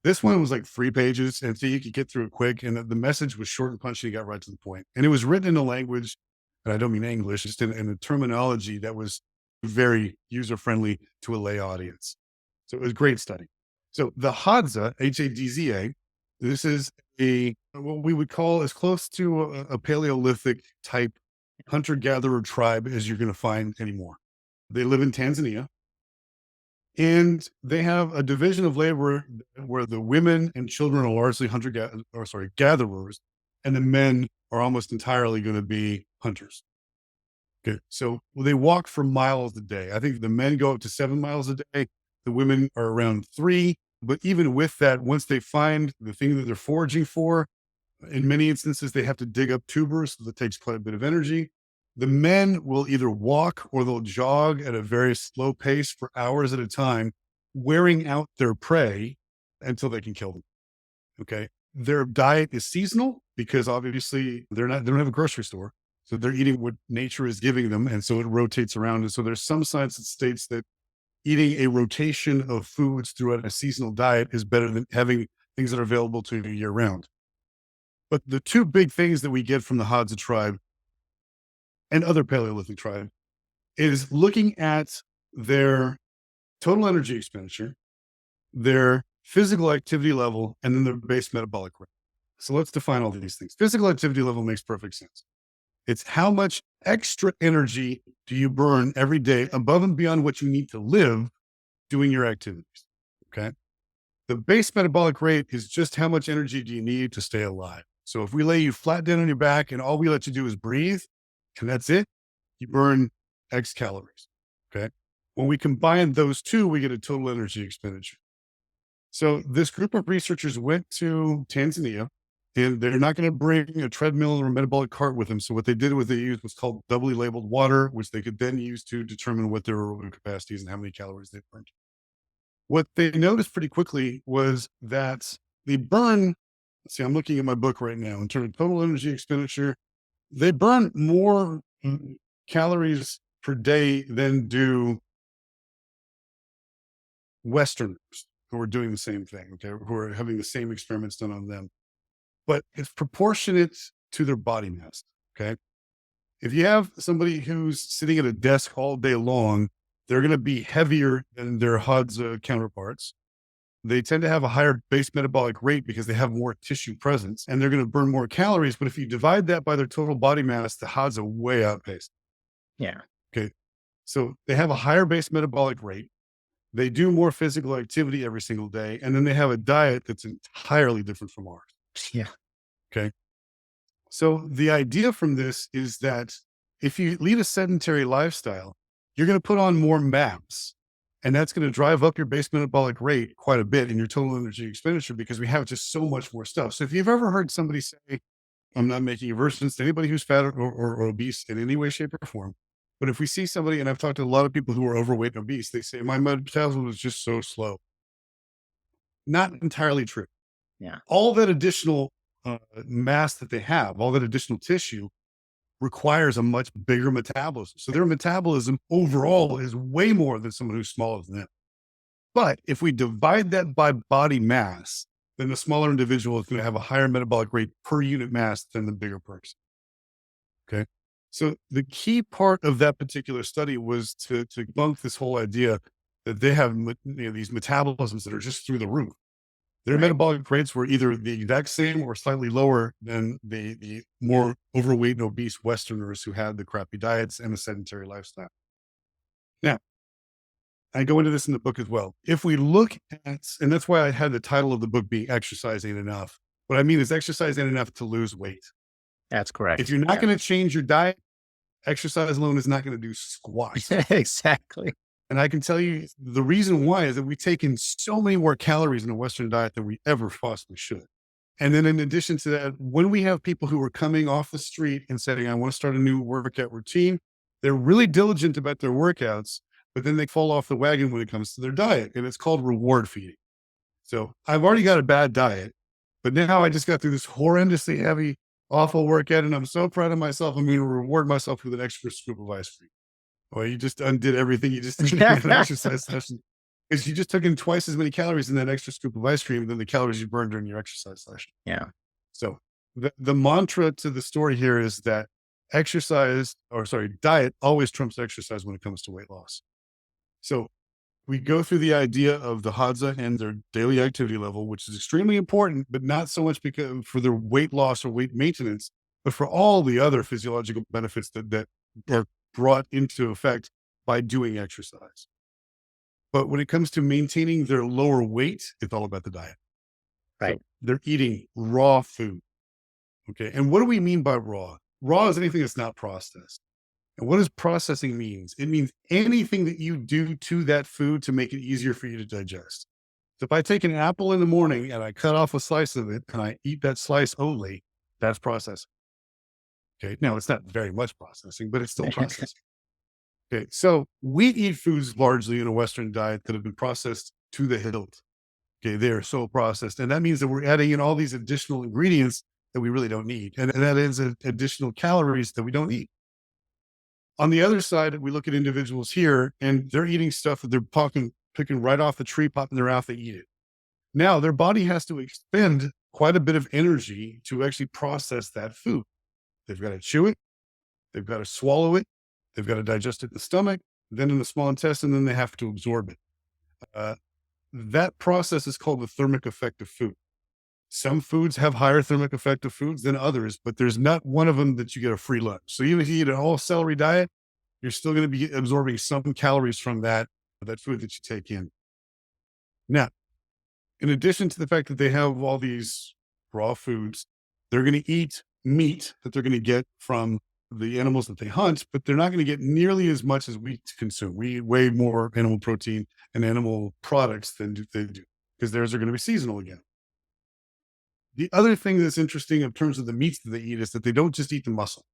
This one was like 3 pages, and so you could get through it quick. And the message was short and punchy. You got right to the point. And it was written in a language, and I don't mean English, just in a terminology that was very user-friendly to a lay audience. So it was a great study. So the Hadza, Hadza, this is what we would call as close to a Paleolithic type hunter-gatherer tribe as you're going to find anymore. They live in Tanzania. And they have a division of labor where the women and children are largely gatherers, and the men are almost entirely going to be hunters. Okay. So they walk for miles a day. I think the men go up to 7 miles a day. The women are around 3. But even with that, once they find the thing that they're foraging for, in many instances, they have to dig up tubers. So that takes quite a bit of energy. The men will either walk or they'll jog at a very slow pace for hours at a time, wearing out their prey until they can kill them. Okay. Their diet is seasonal because obviously they don't have a grocery store. So they're eating what nature is giving them. And so it rotates around. And so there's some science that states that eating a rotation of foods throughout a seasonal diet is better than having things that are available to you year round. But the 2 big things that we get from the Hadza tribe and other Paleolithic tribe is looking at their total energy expenditure, their physical activity level, and then their base metabolic rate. So let's define all these things. Physical activity level makes perfect sense. It's how much extra energy do you burn every day above and beyond what you need to live doing your activities. Okay. The base metabolic rate is just how much energy do you need to stay alive. So if we lay you flat down on your back and all we let you do is breathe, and that's it, you burn X calories. Okay. When we combine those two, we get a total energy expenditure. So this group of researchers went to Tanzania, and they're not going to bring a treadmill or a metabolic cart with them. So what they did was they used what's called doubly labeled water, which they could then use to determine what their aerobic capacity is and how many calories they burned. What they noticed pretty quickly was that they burn, see, I'm looking at my book right now in terms of total energy expenditure. They burn more calories per day than do Westerners who are doing the same thing, okay, who are having the same experiments done on them. But it's proportionate to their body mass, okay? If you have somebody who's sitting at a desk all day long, they're going to be heavier than their Hadza counterparts. They tend to have a higher base metabolic rate because they have more tissue presence, and they're going to burn more calories. But if you divide that by their total body mass, the Hadza way outpaced. Yeah. Okay. So they have a higher base metabolic rate. They do more physical activity every single day. And then they have a diet that's entirely different from ours. Yeah. Okay. So the idea from this is that if you lead a sedentary lifestyle, you're going to put on more mass, and that's going to drive up your base metabolic rate quite a bit in your total energy expenditure because we have just so much more stuff. So if you've ever heard somebody say, I'm not making aversions to anybody who's fat or obese in any way, shape, or form, but if we see somebody, and I've talked to a lot of people who are overweight and obese, they say, my metabolism is just so slow. Not entirely true. Yeah. All that additional mass that they have, all that additional tissue requires a much bigger metabolism. So their metabolism overall is way more than someone who's smaller than them. But if we divide that by body mass, then the smaller individual is going to have a higher metabolic rate per unit mass than the bigger person. Okay. So the key part of that particular study was to debunk this whole idea that they have these metabolisms that are just through the roof. Their metabolic rates were either the exact same or slightly lower than the more overweight and obese Westerners who had the crappy diets and the sedentary lifestyle. Now, I go into this in the book as well. If we look at, and that's why I had the title of the book being Exercise Ain't Enough. What I mean is exercise ain't enough to lose weight. That's correct. If you're not going to change your diet, exercise alone is not going to do squat. Exactly. And I can tell you the reason why is that we take in so many more calories in a Western diet than we ever possibly should. And then in addition to that, when we have people who are coming off the street and saying, I want to start a new workout routine, they're really diligent about their workouts, but then they fall off the wagon when it comes to their diet. And it's called reward feeding. So I've already got a bad diet, but now I just got through this horrendously heavy, awful workout. And I'm so proud of myself. I'm going to reward myself with an extra scoop of ice cream. Well, you just undid everything you just did in an exercise session. Because you just took in twice as many calories in that extra scoop of ice cream than the calories you burned during your exercise session. Yeah. So the mantra to the story here is that diet always trumps exercise when it comes to weight loss. So we go through the idea of the Hadza and their daily activity level, which is extremely important, but not so much because for their weight loss or weight maintenance, but for all the other physiological benefits that are brought into effect by doing exercise. But when it comes to maintaining their lower weight, it's all about the diet. Right. So they're eating raw food. Okay. And what do we mean by raw? Raw is anything that's not processed. And what does processing means? It means anything that you do to that food to make it easier for you to digest. So if I take an apple in the morning and I cut off a slice of it and I eat that slice only, that's processing. Okay. Now it's not very much processing, but it's still processing. Okay. So we eat foods largely in a Western diet that have been processed to the hilt. Okay. They are so processed. And that means that we're adding in all these additional ingredients that we really don't need. And that is additional calories that we don't need. On the other side, we look at individuals here and they're eating stuff that they're picking right off the tree, popping their mouth, they eat it. Now their body has to expend quite a bit of energy to actually process that food. They've got to chew it. They've got to swallow it. They've got to digest it in the stomach, then in the small intestine, then they have to absorb it. That process is called the thermic effect of food. Some foods have higher thermic effect of foods than others, but there's not one of them that you get a free lunch. So even if you eat an all celery diet, you're still going to be absorbing some calories from that food that you take in. Now, in addition to the fact that they have all these raw foods, they're going to eat meat that they're going to get from the animals that they hunt, but they're not going to get nearly as much as we consume. We eat way more animal protein and animal products than they do, because theirs are going to be seasonal again. The other thing that's interesting in terms of the meats that they eat is that they don't just eat the muscle.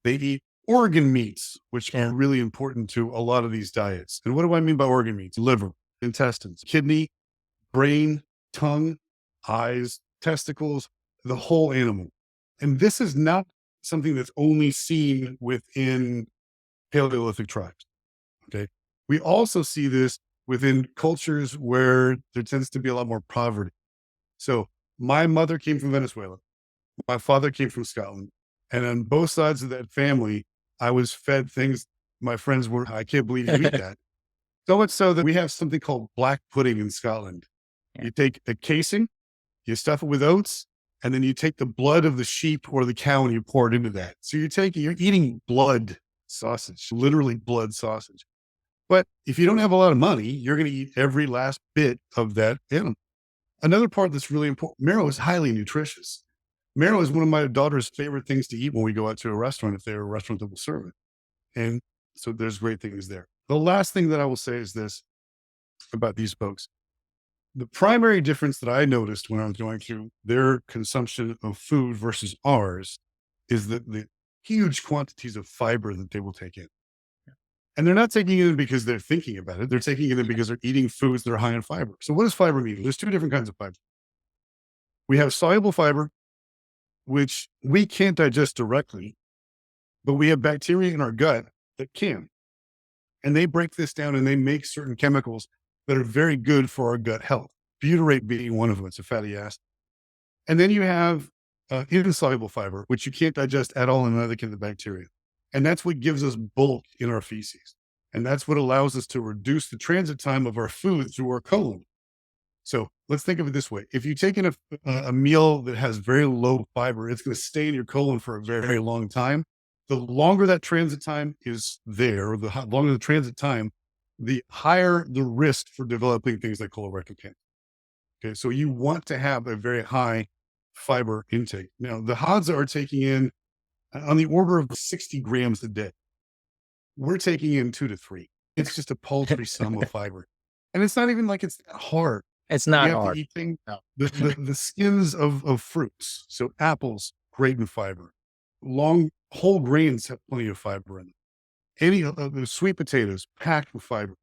They eat organ meats, which are really important to a lot of these diets. And what do I mean by organ meats? Liver, intestines, kidney, brain, tongue, eyes, testicles, the whole animal. And this is not something that's only seen within Paleolithic tribes. Okay. We also see this within cultures where there tends to be a lot more poverty. So my mother came from Venezuela. My father came from Scotland. And on both sides of that family, I was fed things my friends were, I can't believe you eat that. So much so that we have something called black pudding in Scotland. Yeah. You take a casing, you stuff it with oats, and then you take the blood of the sheep or the cow and you pour it into that. So you're eating blood sausage, literally blood sausage. But if you don't have a lot of money, you're going to eat every last bit of that animal. Another part that's really important, marrow is highly nutritious. Marrow is one of my daughter's favorite things to eat when we go out to a restaurant, if they're a restaurant that will serve it. And so there's great things there. The last thing that I will say is this about these folks. The primary difference that I noticed when I was going through their consumption of food versus ours is that the huge quantities of fiber that they will take in. And they're not taking it in because they're thinking about it. They're taking it in because they're eating foods that are high in fiber. So what does fiber mean? There's two different kinds of fiber. We have soluble fiber, which we can't digest directly, but we have bacteria in our gut that can. And they break this down and they make certain chemicals that are very good for our gut health. Butyrate being one of them. It's a fatty acid. And then you have insoluble fiber, which you can't digest at all in another kind of bacteria. And that's what gives us bulk in our feces. And that's what allows us to reduce the transit time of our food through our colon. So let's think of it this way. If you take in a meal that has very low fiber, it's going to stay in your colon for a very, very long time. The longer that transit time is there, or the longer the transit time, the higher the risk for developing things like colorectal cancer. Okay, so you want to have a very high fiber intake. Now, the Hadza are taking in on the order of 60 grams a day. We're taking in 2 to 3. It's just a paltry sum of fiber. And it's not even like it's hard. It's not you have hard. To eat the skins of fruits. So apples, great in fiber. Long whole grains have plenty of fiber in them. Any of the sweet potatoes, packed with fiber.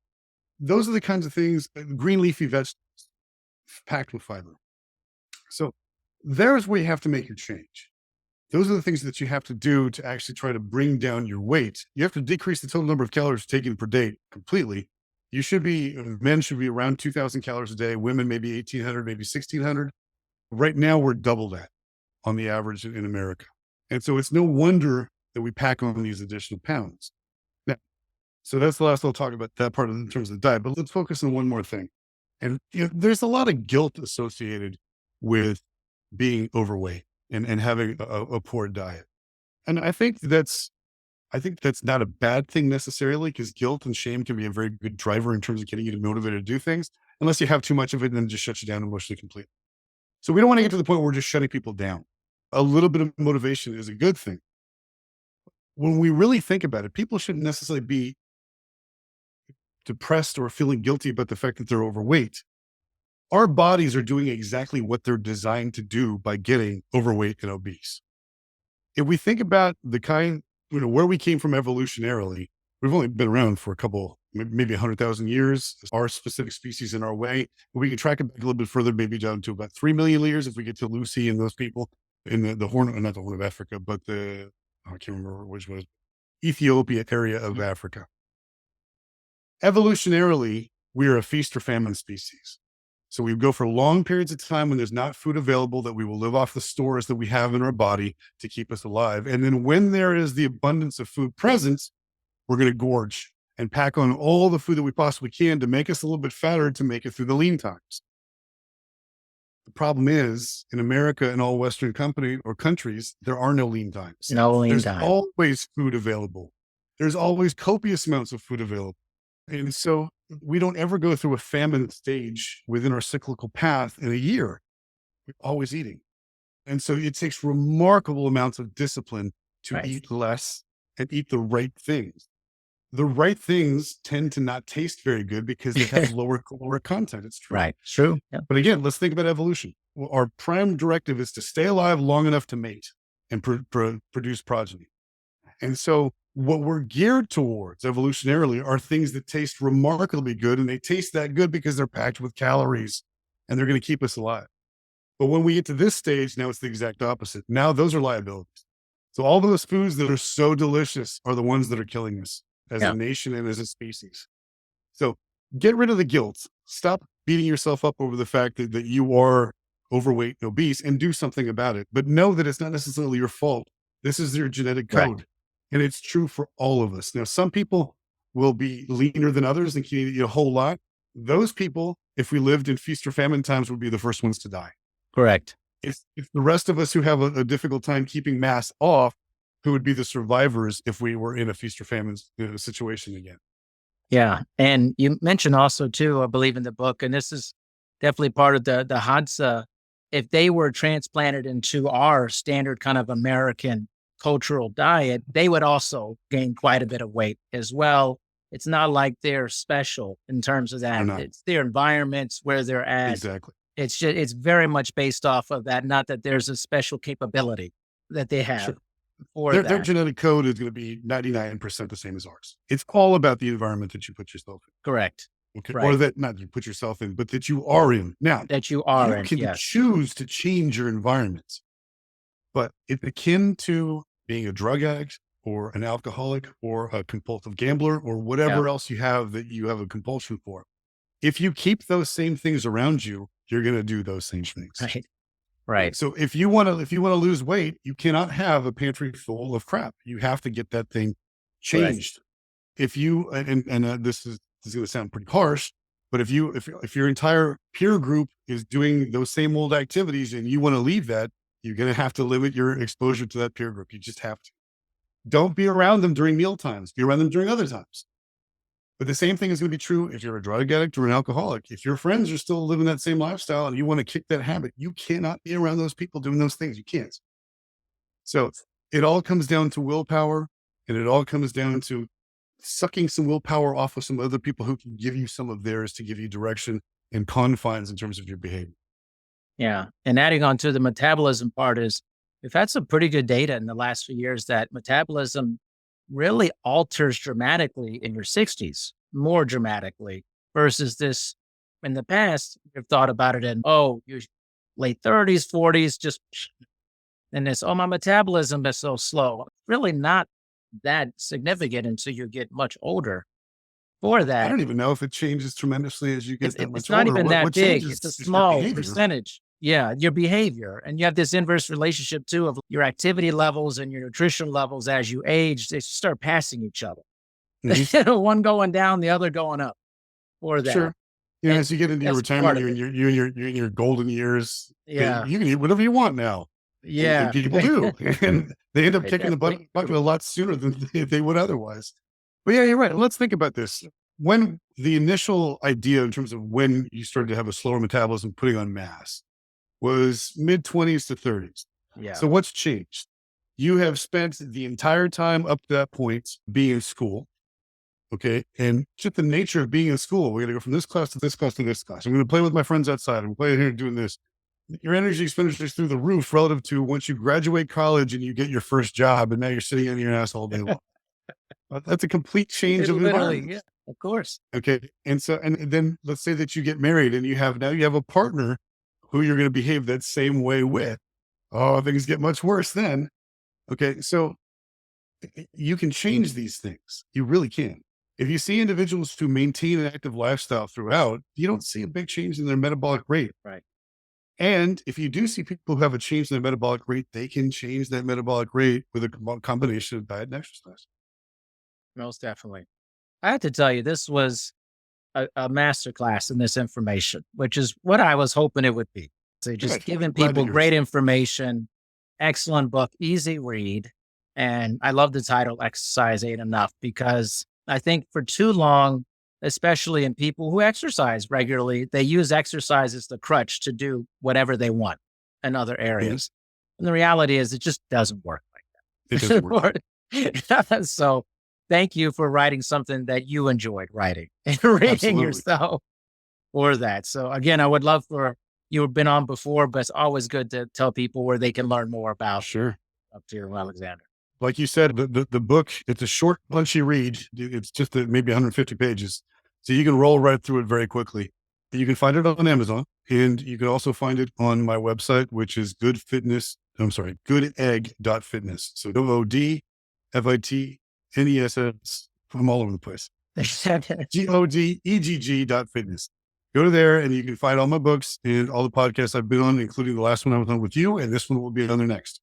Those are the kinds of things, green leafy vegetables, packed with fiber. So there's where you have to make your change. Those are the things that you have to do to actually try to bring down your weight. You have to decrease the total number of calories taken per day completely. Men should be around 2,000 calories a day. Women, maybe 1,800, maybe 1,600. Right now, we're double that on the average in America. And so it's no wonder that we pack on these additional pounds. Now, so that's the last I'll talk about that part in terms of the diet, but let's focus on one more thing. And there's a lot of guilt associated with being overweight and having a poor diet. And I think that's not a bad thing necessarily, because guilt and shame can be a very good driver in terms of getting you motivated to do things, unless you have too much of it and then it just shuts you down emotionally completely. So we don't want to get to the point where we're just shutting people down. A little bit of motivation is a good thing. When we really think about it, people shouldn't necessarily be depressed or feeling guilty about the fact that they're overweight. Our bodies are doing exactly what they're designed to do by getting overweight and obese. If we think about the kind, where we came from evolutionarily, we've only been around for a couple, maybe 100,000 years, our specific species in our way. We can track it back a little bit further, maybe down to about 3 million years if we get to Lucy and those people in the Horn, not the Horn of Africa, but I can't remember which was, Ethiopia area of Africa. Evolutionarily, we are a feast or famine species. So we go for long periods of time when there's not food available, that we will live off the stores that we have in our body to keep us alive. And then when there is the abundance of food present, we're going to gorge and pack on all the food that we possibly can to make us a little bit fatter to make it through the lean times. The problem is in America and all Western countries, there are no lean times. No lean There's time. always food available. There's always copious amounts of food available. And so we don't ever go through a famine stage within our cyclical path in a year. We're always eating. And so it takes remarkable amounts of discipline to eat less and eat the right things. The right things tend to not taste very good because they have lower caloric content. It's true. Right. True. Yeah. But again, let's think about evolution. Well, our prime directive is to stay alive long enough to mate and produce progeny. And so what we're geared towards evolutionarily are things that taste remarkably good. And they taste that good because they're packed with calories and they're going to keep us alive. But when we get to this stage, now it's the exact opposite. Now those are liabilities. So all those foods that are so delicious are the ones that are killing us as a nation and as a species. So get rid of the guilt. Stop beating yourself up over the fact that you are overweight and obese and do something about it. But know that it's not necessarily your fault. This is your genetic code. Right. And it's true for all of us. Now, some people will be leaner than others and can eat a whole lot. Those people, if we lived in feast or famine times, would be the first ones to die. Correct. If the rest of us who have a difficult time keeping mass off, who would be the survivors if we were in a feast or famine situation again? Yeah. And you mentioned also too, I believe in the book, and this is definitely part of the Hadza, if they were transplanted into our standard kind of American cultural diet, they would also gain quite a bit of weight as well. It's not like they're special in terms of that. It's their environments where they're at. Exactly. It's very much based off of that. Not that there's a special capability that they have. Sure. For their genetic code is going to be 99% the same as ours. It's all about the environment that you put yourself in. Correct. Okay. Right. Or that not you put yourself in, but that you are in. Now that you are in. You can choose to change your environment, but it's akin to being a drug addict or an alcoholic or a compulsive gambler or whatever else you have that you have a compulsion for. If you keep those same things around you, you're going to do those same things. Right. Right. So if you want to lose weight, you cannot have a pantry full of crap. You have to get that thing changed. Right. If you, this is going to sound pretty harsh, but if your entire peer group is doing those same old activities and you want to leave that, you're going to have to limit your exposure to that peer group. You just have to. Don't be around them during meal times. Be around them during other times. But the same thing is going to be true if you're a drug addict or an alcoholic. If your friends are still living that same lifestyle and you want to kick that habit, you cannot be around those people doing those things. You can't. So it all comes down to willpower, and it all comes down to sucking some willpower off of some other people who can give you some of theirs to give you direction and confines in terms of your behavior. Yeah. And adding on to the metabolism part is we've had some pretty good data in the last few years that metabolism really alters dramatically in your 60s, more dramatically versus this in the past. You've thought about it in, your late 30s, 40s, just, and this, my metabolism is so slow. Really not that significant until you get much older. For that, I don't even know if it changes tremendously as you get that much older. It's not even that big. Changes, it's a small percentage. Yeah, your behavior. And you have this inverse relationship too of your activity levels and your nutrition levels as you age, they start passing each other. Mm-hmm. One going down, the other going up for that. Sure. Yeah, as you get into your retirement, you're in your golden years. Yeah. You can eat whatever you want now. Yeah. And people do. And they end up kicking the bucket a lot sooner than they would otherwise. But yeah, you're right. Let's think about this. When the initial idea in terms of when you started to have a slower metabolism, putting on mass, was mid-20s to 30s. Yeah. So what's changed? You have spent the entire time up to that point being in school. Okay. And just the nature of being in school, we're going to go from this class to this class to this class. I'm going to play with my friends outside. I'm playing here doing this. Your energy expenditure is through the roof relative to once you graduate college and you get your first job and now you're sitting on your ass all day long. That's a complete change of environment. Yeah, of course. Okay. And so, and then let's say that you get married and you have a partner who you're going to behave that same way with. Oh, things get much worse then. Okay. So you can change these things. You really can. If you see individuals who maintain an active lifestyle throughout, you don't see a big change in their metabolic rate. Right. And if you do see people who have a change in their metabolic rate, they can change that metabolic rate with a combination of diet and exercise. Most definitely. I have to tell you, this was a masterclass in this information, which is what I was hoping it would be. So just Good. giving Glad to people hear great it. information, excellent book, easy read. And I love the title Exercise Ain't Enough because I think for too long, especially in people who exercise regularly, they use exercise as the crutch to do whatever they want in other areas. And the reality is it just doesn't work like It doesn't work. that. So thank you for writing something that you enjoyed writing and reading Absolutely. yourself for that. So again, I would love for you have been on before, but it's always good to tell people where they can learn more about Sure. Dr. Alexander. Like you said, the book, it's a short, punchy read. It's just maybe 150 pages. So you can roll right through it very quickly. You can find it on Amazon, and you can also find it on my website, which is goodegg.fitness. So OODFITNESS. I'm all over the place. GODEGG.fitness. Go to there and you can find all my books and all the podcasts I've been on, including the last one I was on with you. And this one will be on there next.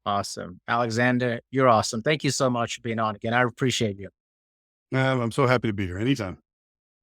Awesome. Alexander, you're awesome. Thank you so much for being on again. I appreciate you. I'm so happy to be here anytime.